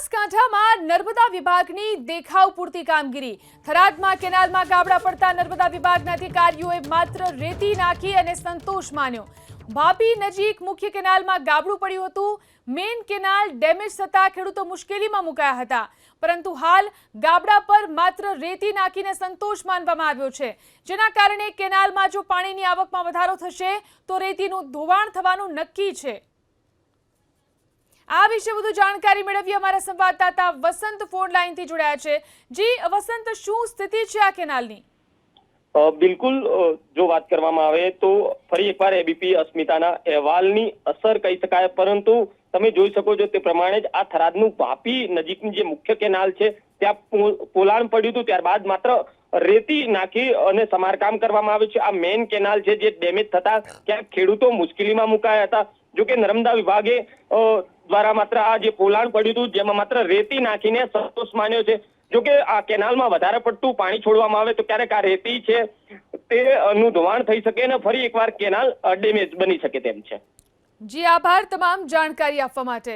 બનાસકાંઠામાં નર્મદા વિભાગની દેખાવ પૂરતી કામગીરી। થરાદમાં કેનાલમાં ગાબડા પડતા નર્મદા વિભાગના અધિકારીઓએ માત્ર રેતી નાખી અને સંતોષ માન્યો। ભાભી નજીક મુખ્ય કેનાલમાં ગાબડું પડ્યું હતું। મેઇન કેનાલ ડેમેજ થતા ખેડૂતો મુશ્કેલીમાં મુકાયા હતા, પરંતુ હાલ ગાબડા પર માત્ર રેતી નાખીને સંતોષ માનવામાં આવ્યો છે, જેના કારણે કેનાલમાં જો પાણીની આવકમાં વધારો થશે તો રેતીનું ધોવાણ થવાનું નક્કી છે। આ વિશે વધુ જાણકારી મેળવી અમારા સંવાદદાતા વસંત ફોન લાઈનથી જોડાયા છે। જી વસંત, શું સ્થિતિ છે આ કેનાલની? બિલકુલ, જો વાત કરવામાં આવે તો ફરી એકવાર એબીપી અસ્મિતાના અહેવાલની અસર કહી શકાય, પરંતુ તમે જોઈ શકો છો તે પ્રમાણે જ આ થરાદનું વાપી નજીકની જે મુખ્ય કેનાલ છે ત્યાં પોલાણ પડ્યું હતું, ત્યારબાદ માત્ર રેતી નાખી અને સમારકામ કરવામાં આવ્યું છે। આ મેઇન કેનાલ છે જે ડેમેજ થતા ક્યાંક ખેડૂતો મુશ્કેલીમાં મુકાયા હતા। જો કે નર્મદા વિભાગે દ્વારા માત્ર આ જે પોલાણ પડ્યું હતું જેમાં માત્ર રેતી નાખીને સંતોષ માન્યો છે। જો કે આ કેનાલમાં વધારે પડતું પાણી છોડવામાં આવે તો ક્યારેક આ રેતી છે તેનું ધોવાણ થઈ શકે અને ફરી એકવાર કેનાલ ડેમેજ બની શકે તેમ છે। જી આભાર તમામ જાણકારી આપવા માટે।